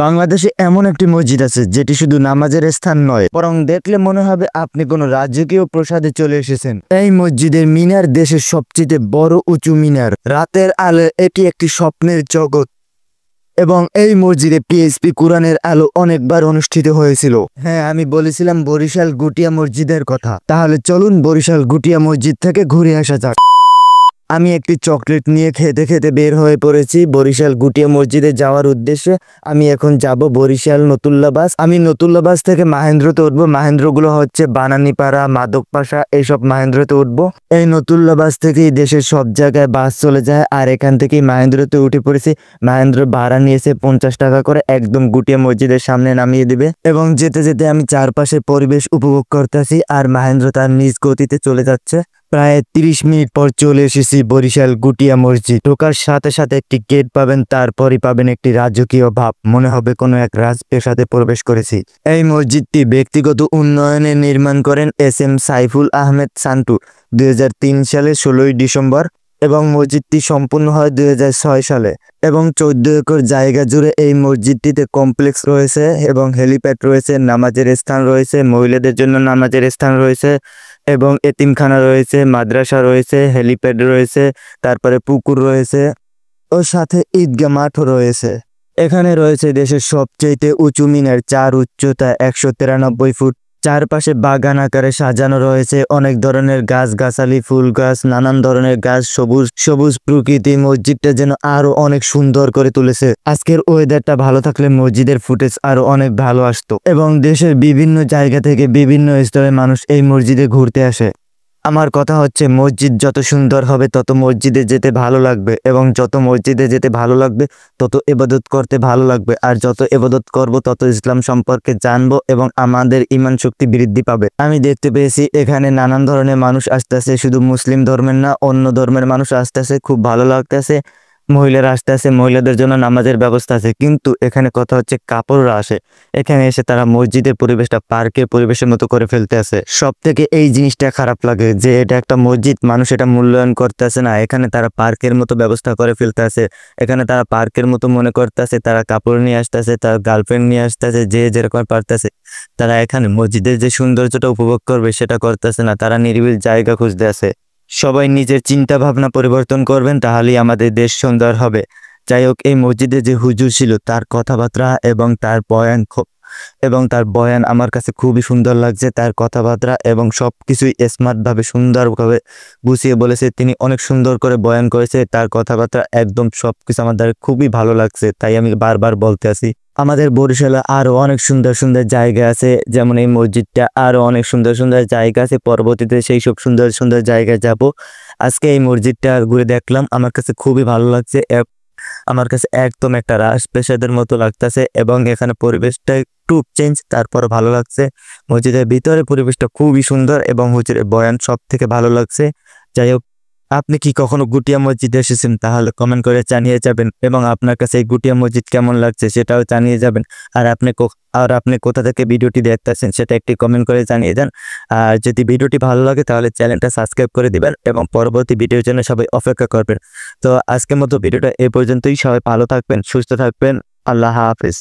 বাংলাদেশে এমন একটি মসজিদ আছে যেটি শুধু নামাজের স্থান নয়, বরং দেখলে মনে হবে আপনি কোনো রাজকীয় প্রাসাদে চলে এসেছেন। এই মসজিদের মিনার দেশের সবচেয়ে বড় উঁচু মিনার। রাতের আলো এটি একটি স্বপ্নের জগৎ। এবং এই মসজিদে পিএসপি কোরআনের আলো অনেকবার অনুষ্ঠিত হয়েছিল। হ্যাঁ, আমি বলেছিলাম বরিশাল গুটিয়া মসজিদের কথা। তাহলে চলুন বরিশাল গুটিয়া মসজিদ থেকে ঘুরে আসা যাক। আমি একটি চকলেট নিয়ে খেতে খেতে বের হয়ে পড়েছি বরিশাল গুটিয়া মসজিদে যাওয়ার উদ্দেশ্যে। আমি এখন যাব বরিশাল নতুল্লা বাস। আমি নতুল্লা বাস থেকে মাহেন্দ্রতে উঠবো। মাহেন্দ্রগুলো হচ্ছে বানানীপাড়া, মাদকপাশা, এইসব মাহেন্দ্রতে উঠবো। এই নতুল্লা বাস থেকেই দেশের সব জায়গায় বাস চলে যায়, আর এখান থেকেই মাহেন্দ্রতে উঠে পড়েছি। মাহেন্দ্র ভাড়া নিয়েছে 50 টাকা করে, একদম গুটিয়া মসজিদের সামনে নামিয়ে দিবে। এবং যেতে যেতে আমি চারপাশের পরিবেশ উপভোগ করতেছি, আর মাহেন্দ্র তার নিজ গতিতে চলে যাচ্ছে। প্রায় 30 মিনিট পর চলে এসেছি বরিশাল গুটিয়া মসজিদ। ঢোকার সাথে সাথে একটি গেট পাবেন, তারপরই পাবেন একটি রাজকীয় ভাব, মনে হবে কোনো এক রাজপ্রাসাদে প্রবেশ করেছি। এই মসজিদটি ব্যক্তিগত উন্নয়নে নির্মাণ করেন এস.এম. সাইফুল আহমেদ সান্টু 2003 সালে 16ই ডিসেম্বর, এবং মসজিদটি সম্পূর্ণ হয় 2006 সালে। এবং 14 একর জায়গা জুড়ে এই মসজিদটিতে কমপ্লেক্স রয়েছে এবং হেলিপ্যাড রয়েছে, নামাজের স্থান রয়েছে, মহিলাদের জন্য নামাজের স্থান রয়েছে, এবং এতিমখানা রয়েছে, মাদ্রাসা রয়েছে, হেলিপ্যাড রয়েছে, তারপরে পুকুর রয়েছে, ও সাথে ঈদগাহ মাঠও রয়েছে। এখানে রয়েছে দেশের সবচেয়ে উঁচু মিনার, যার উচ্চতা 193 ফুট। চারপাশে বাগান আকারে সাজানো রয়েছে অনেক ধরনের গাছগাছালি, ফুল গাছ, নানান ধরনের গাছ, সবুজ সবুজ প্রকৃতি মসজিদটা যেন আরো অনেক সুন্দর করে তুলেছে। আজকের ওয়েদারটা ভালো থাকলে মসজিদের ফুটেজ আরো অনেক ভালো আসতো। এবং দেশের বিভিন্ন জায়গা থেকে বিভিন্ন স্তরে মানুষ এই মসজিদে ঘুরতে আসে। আমার কথা হচ্ছে, মসজিদ যত সুন্দর হবে তত মসজিদে যেতে ভালো লাগবে, এবং যত মসজিদে যেতে ভালো লাগবে তত ইবাদত করতে ভালো লাগবে, আর যত ইবাদত করব তত ইসলাম সম্পর্কে জানবো এবং আমাদের ঈমান শক্তি বৃদ্ধি পাবে। আমি দেখতে পেয়েছি এখানে নানান ধরনের মানুষ আসতেছে, শুধু মুসলিম ধর্মের না, অন্য ধর্মের মানুষ আসতেছে, খুব ভালো লাগতেছে। মহিলারা আসতেছে, মহিলাদের জন্য নামাজের ব্যবস্থা আছে। কিন্তু এখানে কথা হচ্ছে কাপড়রা আসে, এখানে এসে তারা মসজিদের পরিবেশটা পার্কের পরিবেশের মতো করে ফেলতে আছে। সব থেকে এই জিনিসটা খারাপ লাগে যে এটা একটা মসজিদ, মানুষ এটা মূল্যায়ন করতেছে না। এখানে তারা পার্কের মতো ব্যবস্থা করে ফেলতে আছে, এখানে তারা পার্কের মতো মনে করতেছে, তারা কাপড় নিয়ে আসতেছে, তার গার্লফ্রেন্ড নিয়ে আসতেছে, যে যেরকম পারতেছে। তারা এখানে মসজিদের যে সৌন্দর্যটা উপভোগ করবে সেটা করতেছে না, তারা নিরিবিল জায়গা খুঁজতে আছে। সবাই নিজের চিন্তা ভাবনা পরিবর্তন করবেন, তাহলেই আমাদের দেশ সুন্দর হবে। যাই হোক, এই মসজিদে যে হুজুর ছিল তার কথাবার্তা এবং তার বয়ান আমার কাছে খুবই সুন্দর লাগছে। তার কথাবার্তা এবং সবকিছুই স্মার্টভাবে সুন্দরভাবে গুছিয়ে বলেছে। তিনি অনেক সুন্দর করে বয়ান করেছে, তার কথাবার্তা একদম সবকিছু আমাদের খুবই ভালো লাগছে। তাই আমি বারবার বলতে আছি, আমাদের বরিশালে আরো অনেক সুন্দর সুন্দর জায়গা আছে, যেমন এই মসজিদটা, আরো অনেক সুন্দর সুন্দর জায়গা আছে। পরবর্তীতে সেই সব সুন্দর সুন্দর জায়গায় যাব। আজকে এই মসজিদটা ঘুরে দেখলাম, আমার কাছে খুবই ভালো লাগছে। আমার কাছে একদম একটা রাজপ্রাসাদের মতো লাগতেছে, এবং এখানে পরিবেশটা একটু চেঞ্জ, তারপর ভালো লাগছে। মসজিদের ভিতরে পরিবেশটা খুবই সুন্দর এবং হুজুরের বয়ান সব থেকে ভালো লাগছে। যাই হোক, আপনি কি কখনো গুটিয়া মসজিদে এসেছেন? তাহলে কমেন্ট করে জানিয়ে যাবেন, এবং আপনার কাছে এই গুটিয়া মসজিদ কেমন লাগছে সেটাও জানিয়ে যাবেন। আর আপনি কোথা থেকে ভিডিওটি দেখতেছেন সেটা একটি কমেন্ট করে জানিয়ে দেন। আর যদি ভিডিওটি ভালো লাগে তাহলে চ্যানেলটা সাবস্ক্রাইব করে দিবেন, এবং পরবর্তী ভিডিওর জন্য সবাই অপেক্ষা করবেন। তো আজকের মতো ভিডিওটা এই পর্যন্তই। সবাই ভালো থাকবেন, সুস্থ থাকবেন। আল্লাহ হাফেজ।